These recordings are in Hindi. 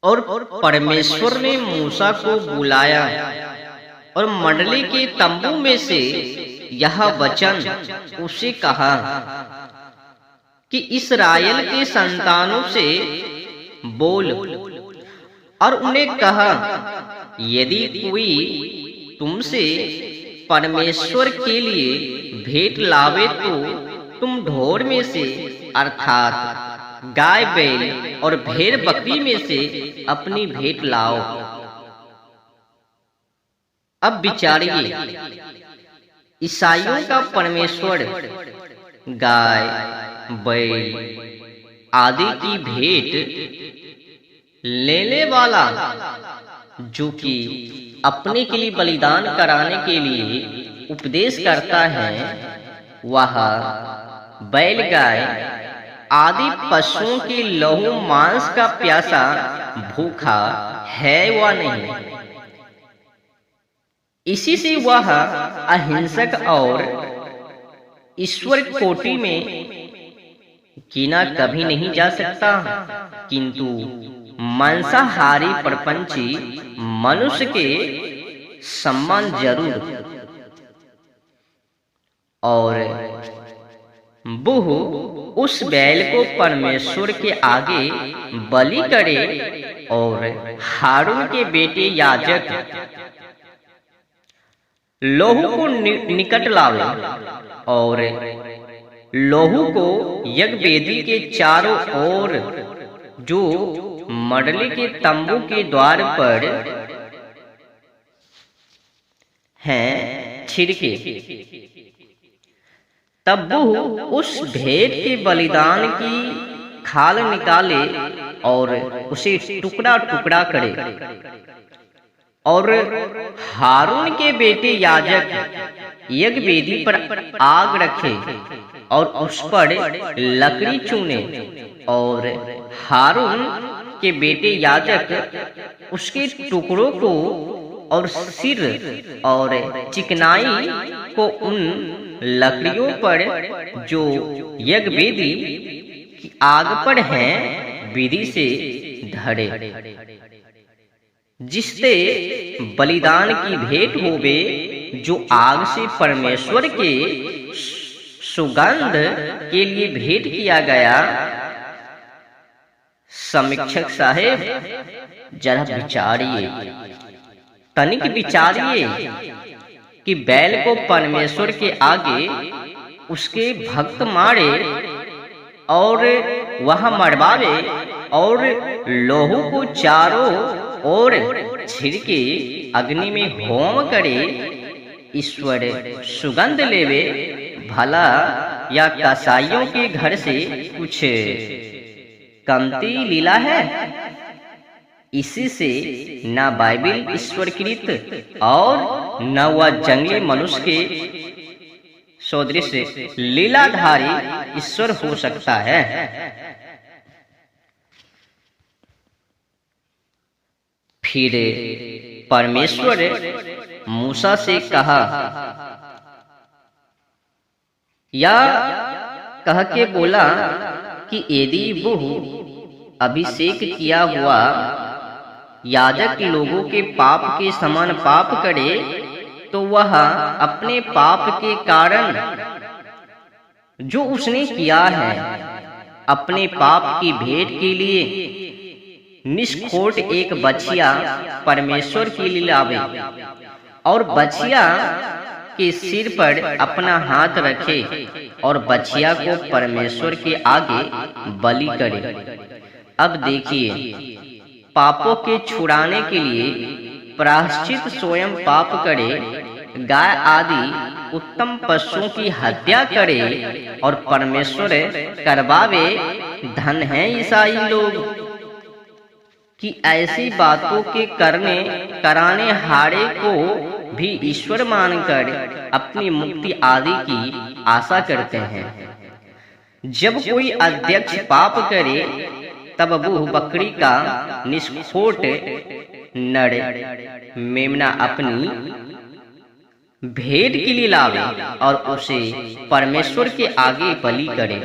और परमेश्वर ने मूसा को बुलाया और मंडली के तंबू में से यह वचन उसे कहा कि इस्राएल के संतानों से बोल और उन्हें कहा, यदि कोई तुमसे परमेश्वर के लिए भेंट लावे तो तुम ढोर में से अर्थात गाय बैल और भेड़ बकरी में से अपनी भेंट लाओ। अब विचारिए, ईसाइयों का परमेश्वर गाय बैल आदि की भेंट लेने वाला, जो कि अपने के लिए बलिदान कराने के लिए उपदेश करता है, वह बैलगाय आदि पशुओं के लहू मांस का प्यासा भूखा है व नहीं। इसी से वह अहिंसक और ईश्वर कोटि में गिना कभी नहीं जा सकता, किंतु मांसाहारी प्रपंची मनुष्य के सम्मान जरूर। और वह उस बैल को परमेश्वर के आगे बलि करे और हारून के बेटे याजक लोहू को निकट लावे और लोहू को यज्ञवेदी के चारों ओर, जो मंडली के तंबू के द्वार पर हैं, छिड़के। तब वो उस भेंट के बलिदान की खाल निकाले और उसे टुकड़ा टुकड़ा करे और हारून के बेटे याजक यज्ञवेदी पर आग रखे और उस पर लकड़ी चुने और हारून के बेटे याजक उसके टुकड़ों को और सिर और चिकनाई को उन लकड़ियों पर जो यज्ञवेदी की आग पर हैं विधि से धरे, जिससे बलिदान की भेंट होवे, जो आग से परमेश्वर के सुगंध के लिए भेंट किया गया। समीक्षक साहेब, जरा विचारिए, तनिक विचारिए कि बैल को परमेश्वर के आगे उसके भक्त मारे और वह मरवावे और लोहू को चारों ओर छिड़के अग्नि में होम करे, ईश्वर सुगंध लेवे, भला या कसाईयों के घर से कुछ कमती लीला है? इसी से न बाइबिल ईश्वरकृत और न वह जंगली मनुष्य के सदृश लीलाधारी ईश्वर हो सकता है। फिर परमेश्वर मूसा से कहा, या कह के बोला कि यदि वो अभिषेक किया हुआ याजक लोगों के पाप के समान पाप करे, तो वह अपने पाप के कारण जो उसने किया है, अपने पाप की भेंट के लिए निष्खोट एक बछिया परमेश्वर के लिए लावे और बछिया के सिर पर अपना हाथ रखे और बछिया को परमेश्वर के आगे बलि करे। अब देखिए, पापों के छुड़ाने के लिए प्रायश्चित स्वयं पाप करे, गाय आदि उत्तम पशुओं की हत्या करे और परमेश्वर करवावे। धन है ईसाई लोग कि ऐसी बातों के कराने हारे को भी ईश्वर मानकर अपनी मुक्ति आदि की आशा करते हैं। जब कोई अध्यक्ष पाप करे, तब वो बकरी का निष्खोट नर मेमना अपनी भेंट के लिए लावे और उसे परमेश्वर के आगे बलि करे।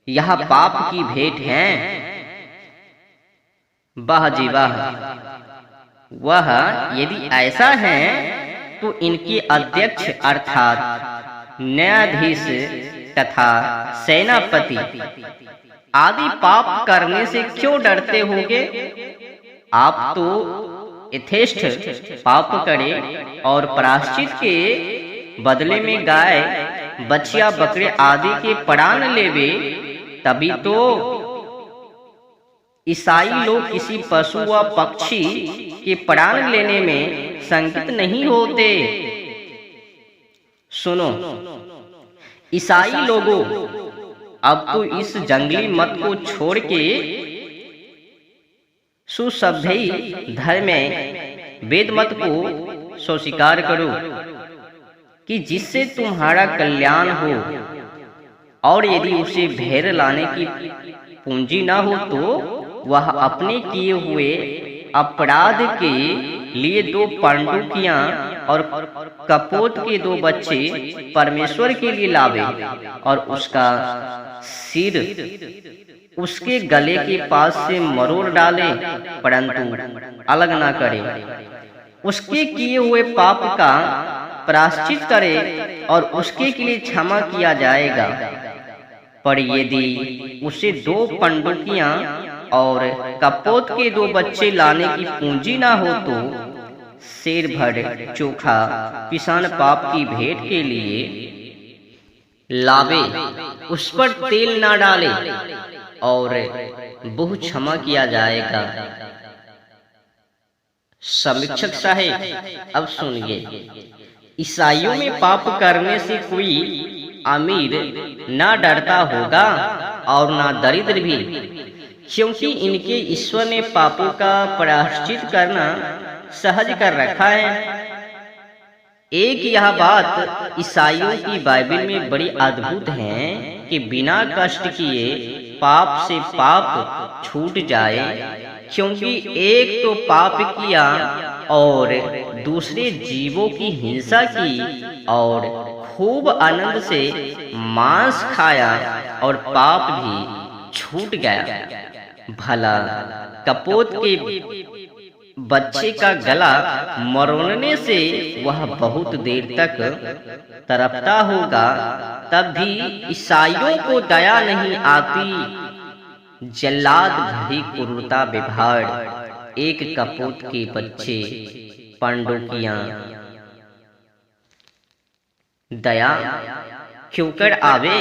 यह पाप की भेंट है। वाह जी वाह। वह यदि ऐसा है तो इनके अध्यक्ष अर्थात न्यायाधीश तथा सेनापति आदि पाप करने से क्यों डरते होगे? आप तो यथेष्ट पाप करे और प्रायश्चित के बदले में गाय बछिया बकरे आदि के प्राण लेवे, तभी तो ईसाई लोग किसी पशु व पक्षी के प्राण लेने में संकित नहीं होते। सुनो ईसाई लोगों, अब तो इस जंगली मत को छोड़ के सुसभ्य धर्म में वेद मत को स्वीकार करो कि जिससे तुम्हारा कल्याण हो, और यदि उसे भेड़ लाने की पूंजी ना हो तो वह अपने किए हुए अपराध के लिए 2 पंडुकियां और कपोत के 2 बच्चे परमेश्वर के लिए लावे और उसका सिर उसके गले के पास से मरोड़ डाले, परंतु अलग ना करे। उसके किए हुए पाप का प्रायश्चित करे और उसके के लिए क्षमा किया जाएगा। पर यदि उसे 2 पंडुकियां और कपोत के 2 बच्चे लाने की पूंजी ना हो तो शेर भर चोखा किसान पाप की भेंट के लिए लावे, उस पर तेल ना डाले और बहु क्षमा किया जाएगा। समीक्षक साहेब अब सुनिए, ईसाइयों में पाप करने से कोई अमीर ना डरता होगा और ना दरिद्र भी, क्योंकि इनके ईश्वर ने पापों का प्रायश्चित करना सहज कर रखा है। एक यह बात ईसाइयों की बाइबल में बड़ी अद्भुत है कि बिना कष्ट किए पाप से पाप छूट जाए, क्योंकि एक तो पाप किया और दूसरे जीवों की हिंसा की और खूब आनंद से मांस खाया और पाप भी छूट गया। भला कपोत के बच्चे का गला मरोड़ने से वह बहुत देर तक तड़पता होगा, तब भी ईसाइयों को दया नहीं आती। जल्लाद भरी क्रूरता विभाड़, एक कपोत के बच्चे पंडुकियां, दया क्यों कर आवे?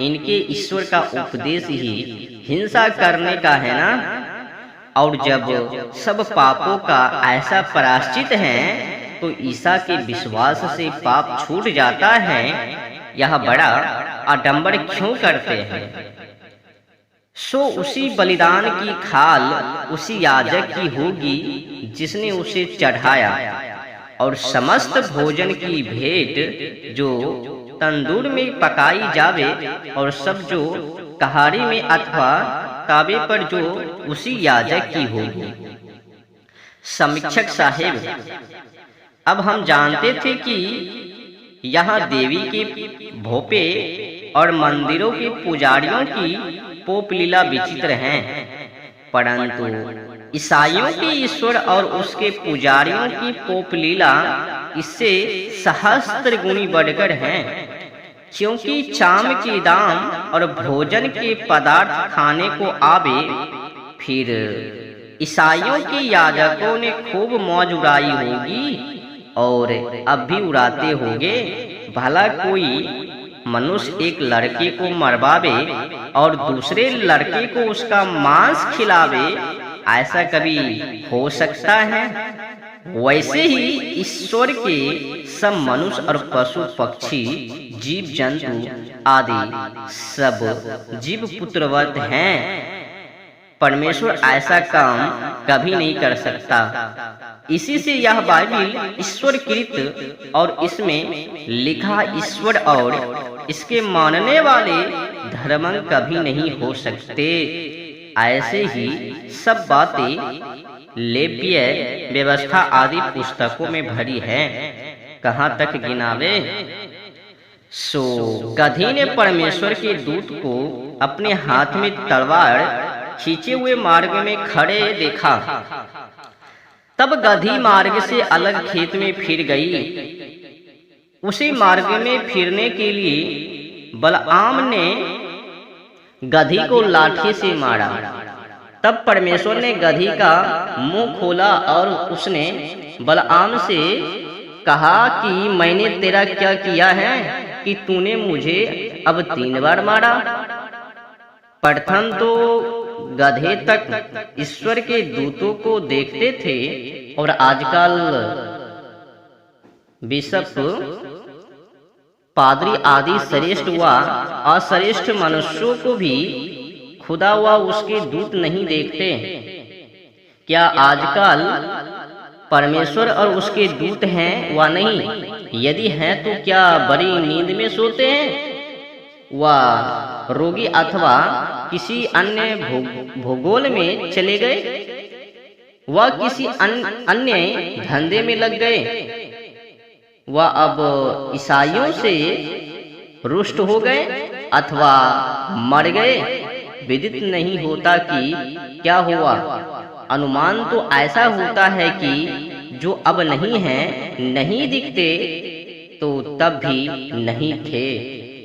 इनके ईश्वर का उपदेश ही हिंसा करने का है ना। और जब सब पापों का ऐसा प्रायश्चित है तो ईसा के विश्वास से पाप छूट जाता है। यह बड़ा आडंबर क्यों करते हैं? सो उसी बलिदान की खाल उसी याजक की होगी जिसने उसे चढ़ाया, और समस्त भोजन की भेंट जो तंदूर में पकाई जावे और सब जो कहारी में अथवा तावे पर जो उसी याजक की होगी। समीक्षक साहेब, अब हम जानते थे कि यहाँ देवी के भोपे और मंदिरों के पुजारियों की पोप लीला विचित्र हैं, परंतु ईसाइयों के ईश्वर और उसके पुजारियों की पोप लीला इससे सहस्त्र गुनी बढ़कर हैं, क्योंकि चाम के दाम और भोजन के पदार्थ खाने को आवे। फिर ईसाइयों के याजकों ने खूब मौज उड़ाई होगी और अब भी उड़ाते होंगे। भला कोई मनुष्य एक लड़के को मरवावे और दूसरे लड़के को उसका मांस खिलावे, ऐसा कभी हो सकता है? वैसे ही ईश्वर के सब मनुष्य और पशु पक्षी जीव जंतु आदि सब जीव पुत्रवत हैं। परमेश्वर ऐसा काम कभी नहीं कर सकता। इसी से यह बाइबल ईश्वरकृत और इसमें लिखा ईश्वर और इसके मानने वाले धर्म कभी नहीं हो सकते। ऐसे ही सब बातें लेव्य व्यवस्था आदि पुस्तकों में भरी है। कहाँ तक गिनावे? गधी ने परमेश्वर के दूत को अपने हाथ में तलवार खींचे हुए मार्ग में खड़े देखा। तब गधी मार्ग से अलग खेत में फिर गई। उसी मार्ग में फिरने के लिए बलआम ने गधी को लाठी से मारा। तब परमेश्वर ने गधी का मुंह खोला और उसने बलआम से कहा कि मैंने तेरा क्या किया है कि तूने मुझे अब 3 बार मारा। प्रथम तो गधे तक ईश्वर के दूतों को देखते थे और आजकल बिशप, पादरी आदि श्रेष्ठ व अश्रेष्ठ मनुष्यों को भी खुदा व उसके दूत नहीं देखते। क्या आजकल परमेश्वर और उसके दूत हैं व नहीं? यदि हैं तो क्या बड़ी नींद में सोते हैं व रोगी अथवा किसी अन्य भूगोल में चले गए व किसी अन्य धंधे में लग गए व अब ईसाइयों से रुष्ट हो गए अथवा मर गए? विदित नहीं होता कि क्या हुआ। अनुमान तो ऐसा होता है कि जो अब नहीं है, नहीं दिखते तो तब भी नहीं थे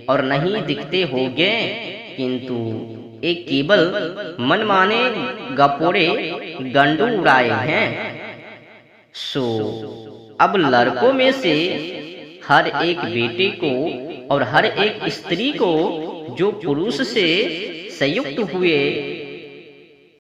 और नहीं दिखते होंगे, किंतु एक केवल मनमाने गपोड़े गंडू उड़ाए हैं। सो अब लड़कों में से हर एक बेटे को और हर एक स्त्री को जो पुरुष से संयुक्त हुए